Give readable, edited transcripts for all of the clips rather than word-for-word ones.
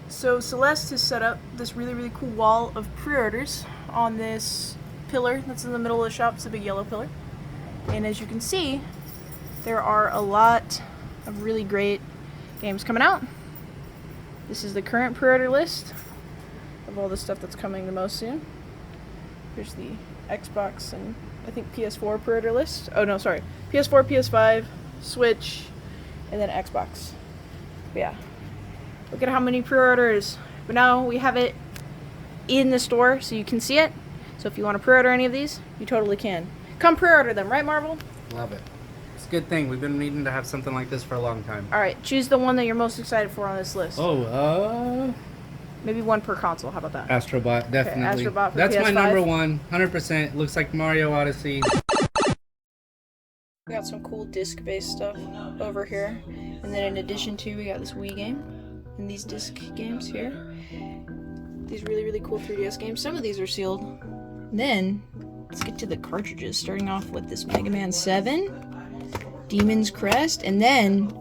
So Celeste has set up this really cool wall of pre-orders on this pillar that's in the middle of the shop. It's a big yellow pillar. And as you can see, there are a lot of really great games coming out. This is the current pre-order list of all the stuff that's coming the most soon. Here's the Xbox and I think PS4 pre-order list. Oh no, sorry. PS4, PS5, Switch, and then Xbox. But yeah. Look at how many pre-orders. But now we have it in the store so you can see it. So if you want to pre-order any of these, you totally can. Come pre-order them, right, Marvel? Love it. It's a good thing. We've been needing to have something like this for a long time. Alright, choose the one that you're most excited for on this list. Oh, Maybe one per console. How about that? Astrobot, definitely. Okay, Astrobot for That's PS5. my number one, 100%. Looks like Mario Odyssey. We got some cool disc-based stuff over here. And then in addition to, we got this Wii game. And these disc games here. These really cool 3DS games. Some of these are sealed. And then, let's get to the cartridges. Starting off with this Mega Man 7. Demon's Crest. And then,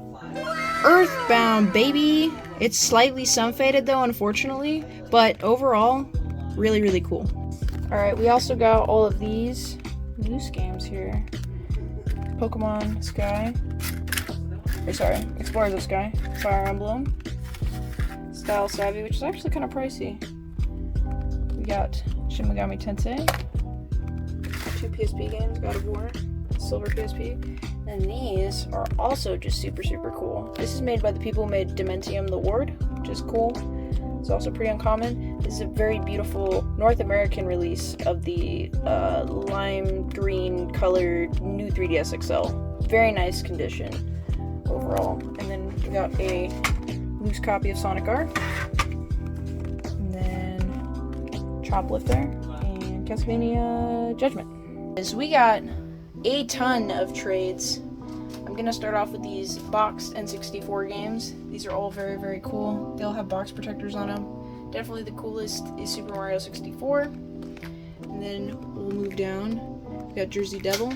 Earthbound, baby! It's slightly sun-faded though, unfortunately. But overall, really cool. Alright, we also got all of these loose games here. Pokemon Sky. Or sorry, Explorers of Sky. Fire Emblem. Style Savvy, which is actually kind of pricey. We got Shin Megami Tensei. 2 PSP games, God of War. Silver PSP. And these are also just super cool. This is made by the people who made Dementium the Ward, which is cool. It's also pretty uncommon. This is a very beautiful North American release of the lime green colored new 3DS XL. Very nice condition overall. And then we got a loose copy of Sonic R. And then Choplifter and Castlevania Judgment. So we got a ton of trades. I'm gonna start off with these boxed N64 games. These are all very cool. They all have box protectors on them. Definitely the coolest is Super Mario 64. And then we'll move down. We got Jersey Devil,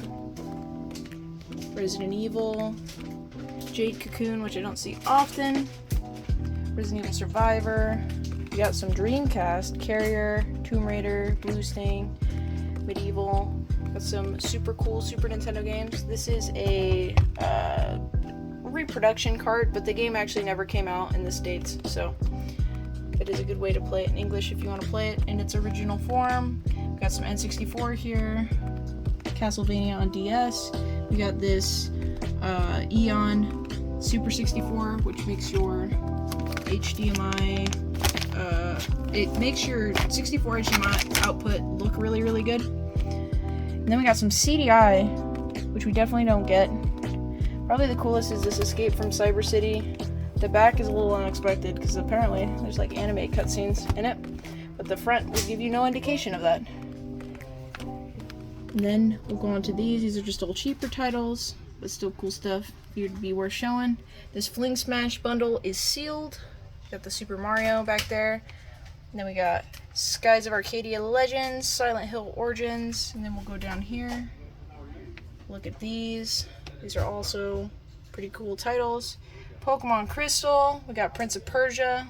Resident Evil, Jade Cocoon, which I don't see often, Resident Evil Survivor. We got some Dreamcast, Carrier, Tomb Raider, Blue Stain, Medieval. Got some super cool Super Nintendo games. This is a reproduction cart, but the game actually never came out in the States, so it is a good way to play it in English if you want to play it in its original form. We got some N64 here, Castlevania on DS. We got this Eon Super 64, which makes your HDMI, it makes your 64 HDMI output look really good. And then we got some CDI, which we definitely don't get. Probably the coolest is this Escape from Cyber City. The back is a little unexpected because apparently there's like anime cutscenes in it, but the front will give you no indication of that. And then we'll go on to these. These are just all cheaper titles, but still cool stuff. You'd be worth showing. This Fling Smash bundle is sealed. Got the Super Mario back there. And then we got Skies of Arcadia Legends, Silent Hill Origins, and then we'll go down here. Look at these. These are also pretty cool titles. Pokemon Crystal, we got Prince of Persia.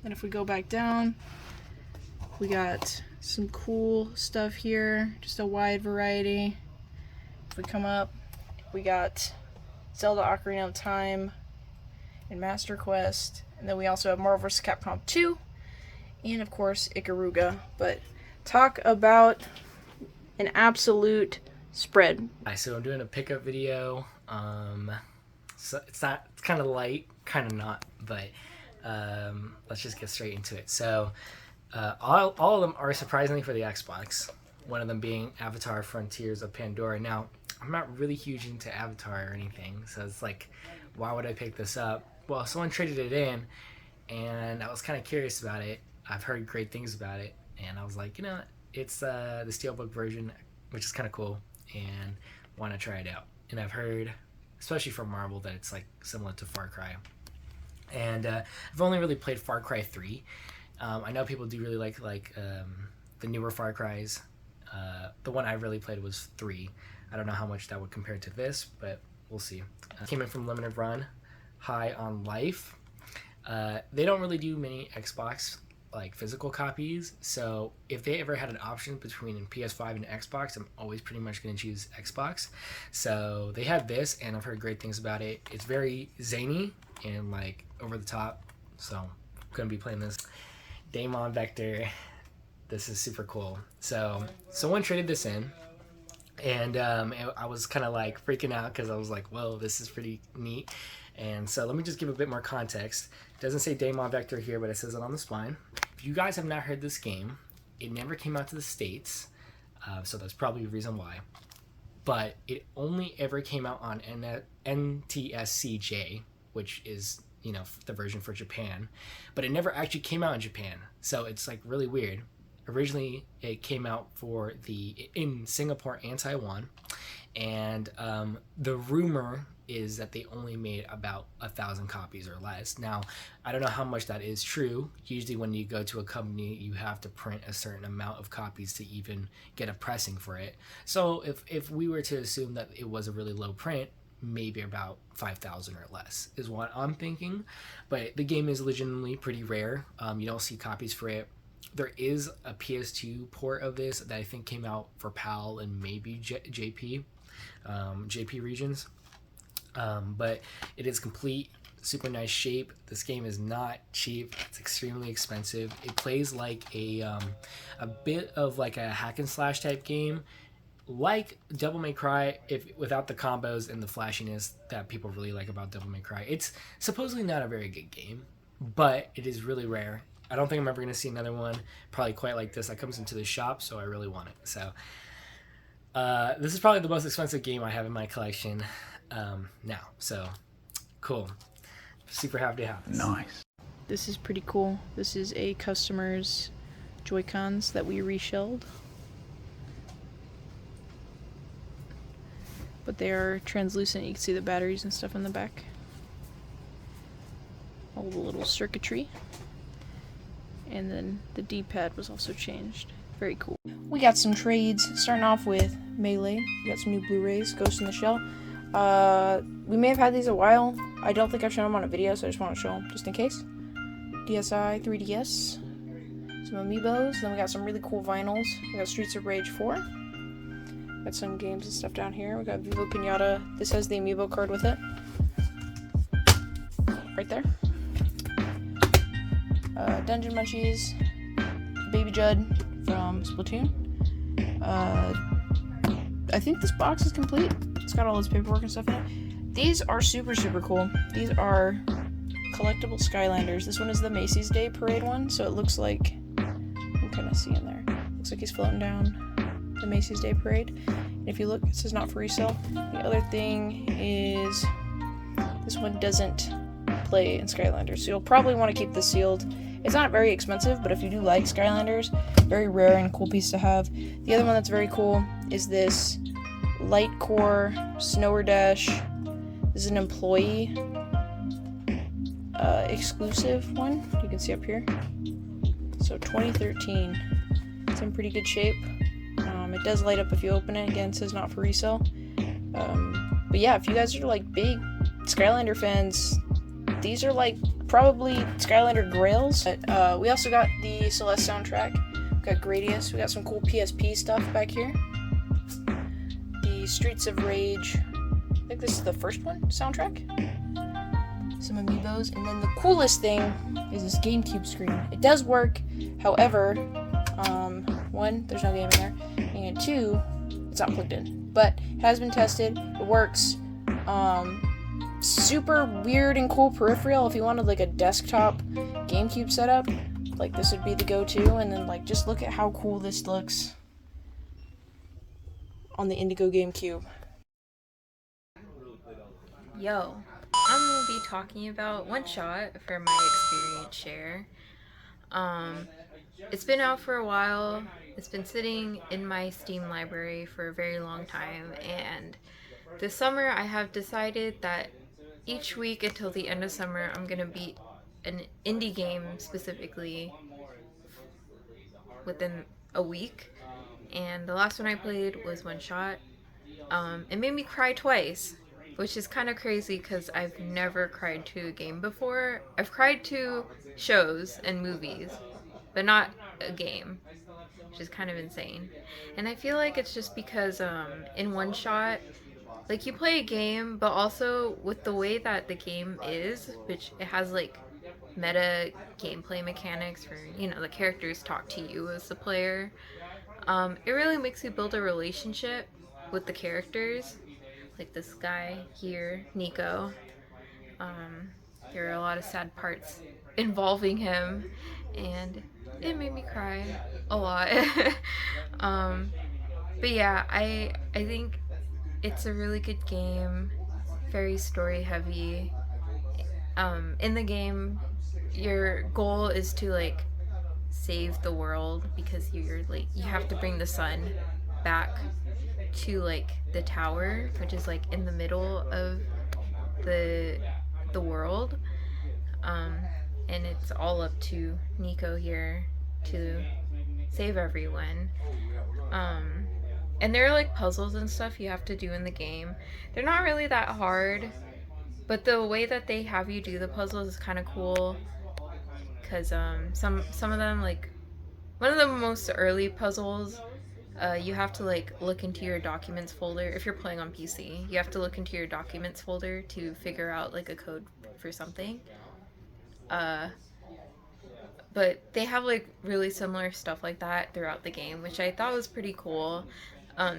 Then if we go back down, we got some cool stuff here, just a wide variety. If we come up, we got Zelda Ocarina of Time and Master Quest. And then we also have Marvel vs. Capcom 2. And of course, Ikaruga. But talk about an absolute spread. So I'm doing a pickup video. So it's kind of light, kind of not, but let's just get straight into it. So all of them are surprisingly for the Xbox. One of them being Avatar: Frontiers of Pandora. Now, I'm not really huge into Avatar or anything, so it's like, why would I pick this up? Well, someone traded it in, and I was kind of curious about it. I've heard great things about it, and I was like, it's the Steelbook version, which is kind of cool, and want to try it out. And I've heard, especially from Marvel, that it's like similar to Far Cry. And I've only really played Far Cry 3. I know people do really like the newer Far Cries. The one I really played was 3. I don't know how much that would compare to this, but we'll see. Came in from Limited Run, high on life. They don't really do many Xbox like physical copies, so if they ever had an option between PS5 and Xbox, I'm always pretty much going to choose Xbox. So they have this, and I've heard great things about it. It's very zany and like over the top, so I'm going to be playing this. Daemon Vector, this is super cool. So someone traded this in, and I was kind of like freaking out because I was like, whoa, this is pretty neat. And so let me just give a bit more context. It doesn't say Daemon Vector here, but it says it on the spine. If you guys have not heard this game, it never came out to the States, so that's probably the reason why. But it only ever came out on NTSCJ, which is, you know, the version for Japan. But it never actually came out in Japan, so it's like really weird. Originally, it came out in Singapore and Taiwan, and the rumor is that they only made about 1,000 copies or less. Now, I don't know how much that is true. Usually when you go to a company, you have to print a certain amount of copies to even get a pressing for it. So if we were to assume that it was a really low print, maybe about 5,000 or less is what I'm thinking. But the game is legitimately pretty rare. You don't see copies for it. There is a PS2 port of this that I think came out for PAL and maybe JP regions. But it is complete, super nice shape. This game is not cheap. It's extremely expensive. It plays like a bit of like a hack and slash type game, like Devil May Cry, without the combos and the flashiness that people really like about Devil May Cry. It's supposedly not a very good game, but it is really rare. I don't think I'm ever going to see another one probably quite like this that comes into the shop, so I really want it. So this is probably the most expensive game I have in my collection now. So cool. Super happy to have this. Nice. This is pretty cool. This is a customer's Joy-Cons that we reshelled. But they are translucent. You can see the batteries and stuff in the back. All the little circuitry. And then the D-pad was also changed. Very cool. We got some trades, starting off with Melee. We got some new Blu-rays, Ghost in the Shell. We may have had these a while. I don't think I've shown them on a video, so I just want to show them just in case. DSi 3DS. Some amiibos. Then we got some really cool vinyls. We got Streets of Rage 4. Got some games and stuff down here. We got Vivo Pinata. This has the amiibo card with it. Right there. Dungeon Munchies, Baby Judd from Splatoon. I think this box is complete. It's got all its paperwork and stuff in it. These are super, super cool. These are collectible Skylanders. This one is the Macy's Day Parade one, so it looks like, you can kind of see in there. Looks like he's floating down the Macy's Day Parade. And if you look, it says not for resale. The other thing is, this one doesn't play in Skylanders, so you'll probably want to keep this sealed. It's not very expensive, but if you do like Skylanders, very rare and cool piece to have. The other one that's very cool is this Light Core Snower Dash. This is an employee exclusive one. You can see up here. So 2013. It's in pretty good shape. It does light up if you open it. Again, it says not for resale. But yeah, if you guys are like big Skylander fans, these are like probably Skylander grails. But we also got the Celest soundtrack. We got Gradius. We got some cool PSP stuff back here. The Streets of Rage. I think this is the first one soundtrack. Some amiibos, and then the coolest thing is this GameCube screen. It does work, however, one, there's no game in there, and two, it's not plugged in. But it has been tested. It works. Super weird and cool peripheral. If you wanted like a desktop GameCube setup, like this would be the go-to. And then like just look at how cool this looks on the Indigo GameCube. Yo, I'm gonna be talking about One Shot for my experience share. It's been out for a while. It's been sitting in my Steam library for a very long time, and this summer I have decided that each week until the end of summer I'm gonna beat an indie game specifically within a week. And the last one I played was One Shot. It made me cry twice. which is kind of crazy because I've never cried to a game before. I've cried to shows and movies, but not a game, which is kind of insane. And I feel like it's just because in One Shot, like you play a game, but also with the way that the game is, which it has like meta gameplay mechanics where, you know, the characters talk to you as the player. It really makes you build a relationship with the characters. Like this guy here, Nico. There are a lot of sad parts involving him, and it made me cry a lot. But yeah, I think it's a really good game, very story heavy. In the game, your goal is to like save the world because you're like you have to bring the sun back to like the tower, which is like in the middle of the world. And it's all up to Nico here to save everyone. And there are like puzzles and stuff you have to do in the game. They're not really that hard, but the way that they have you do the puzzles is kind of cool. Because some of them, like one of the most early puzzles, you have to like look into your documents folder. If you're playing on PC, you have to look into your documents folder to figure out like a code for something. But they have like really similar stuff like that throughout the game, which I thought was pretty cool. I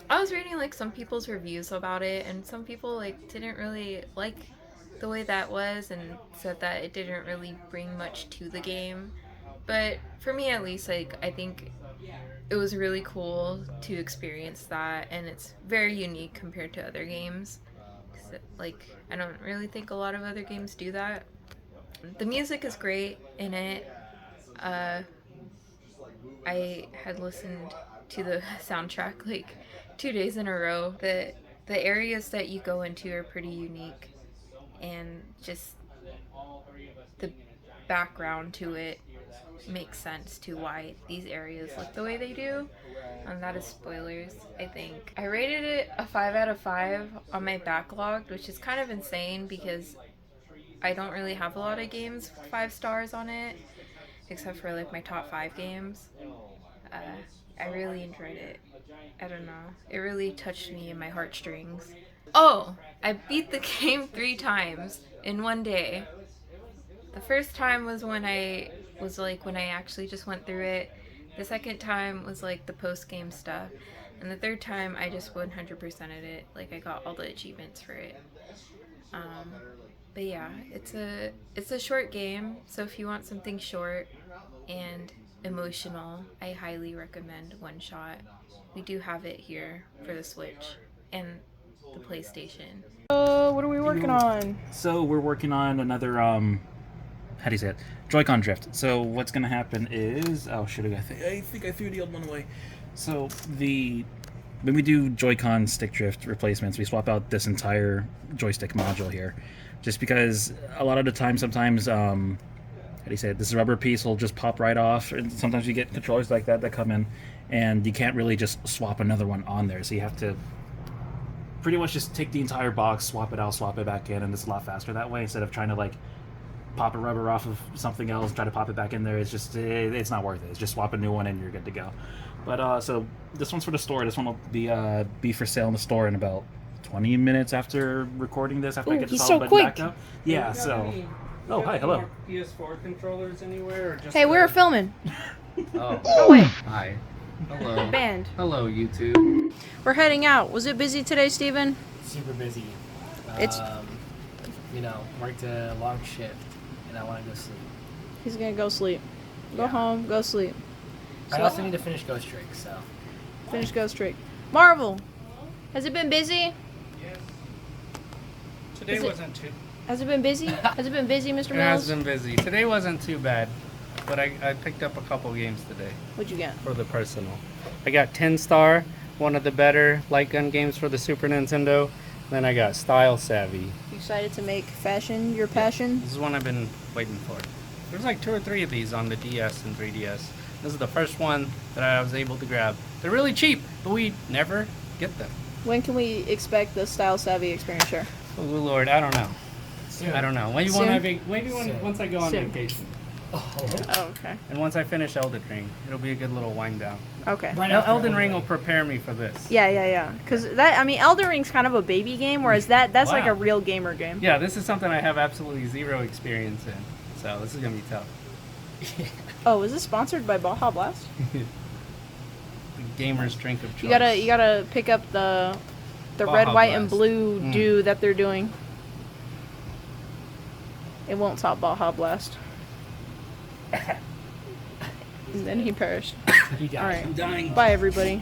was reading like some people's reviews about it, and some people like didn't really like the way that was and said that it didn't really bring much to the game. But for me at least, like I think it was really cool to experience that, and it's very unique compared to other games. Like I don't really think a lot of other games do that. The music is great in it. I had listened to the soundtrack like 2 days in a row. The areas that you go into are pretty unique, and just the background to it makes sense to why these areas look the way they do. And that is spoilers, I think. I rated it a 5 out of 5 on my backlog, which is kind of insane because I don't really have a lot of games with 5 stars on it, except for like my top 5 games. I really enjoyed it. I don't know. It really touched me in my heartstrings. Oh, I beat the game 3 times in one day. The first time was when I actually just went through it. The second time was like the post-game stuff. And the third time I just 100%ed it. Like I got all the achievements for it. But yeah, it's a short game, so if you want something short and emotional, I highly recommend One Shot. We do have it here for the Switch and the PlayStation. What are we working on? So we're working on another how do you say it? Joy-Con drift. So what's gonna happen is I think I threw the old one away. So when we do Joy-Con stick drift replacements, we swap out this entire joystick module here. Just because a lot of the time, sometimes, how do you say it? This rubber piece will just pop right off. And sometimes you get controllers like that come in, and you can't really just swap another one on there. So you have to pretty much just take the entire box, swap it out, swap it back in, and it's a lot faster that way instead of trying to like pop a rubber off of something else, try to pop it back in there. It's just it's not worth it. It's just swap a new one and you're good to go. But so this one's for the store. This one will be for sale in the store in about 20 minutes after recording this, after I get this all buttoned back up. Yeah, so... Oh, hi, hello. PS4 controllers anywhere? Or just Hey, we're filming. Oh, wait. Hi. Hello. Band. Hello, YouTube. We're heading out. Was it busy today, Steven? Super busy. It's- Worked a long shift, and I want to go sleep. He's gonna go sleep. Go Yeah. home, go sleep. I also need to finish Ghost Trick, so... Finish Ghost Trick. Marvel, has it been busy? Today Is it- wasn't too... Has it been busy? Has it been busy, Mr. It Mills? has been busy. Today wasn't too bad, but I picked up a couple games today What'd you get? for the personal. I got 10 Star, one of the better light gun games for the Super Nintendo. Then I got Style Savvy. You excited to make fashion your passion? This is one I've been waiting for. There's like 2 or 3 of these on the DS and 3DS. This is the first one that I was able to grab. They're really cheap, but we never get them. When can we expect the Style Savvy experience share? Oh Lord, I don't know. Soon. I don't know. Maybe Soon? once I go on Soon. vacation, Oh, okay. and once I finish Elden Ring, it'll be a good little wind down. Okay. Right after Elden Ring will prepare me for this. Yeah. Because that, I mean, Elden Ring's kind of a baby game, whereas that's like Wow. a real gamer game. Yeah, this is something I have absolutely zero experience in, so this is gonna be tough. Oh, is this sponsored by Baja Blast? The gamer's drink of choice. You gotta pick up the Baja red, white, and Blast. blue dew that they're doing. It won't top Baja Blast. And then he perished. He died. All right. I'm dying. Bye, everybody.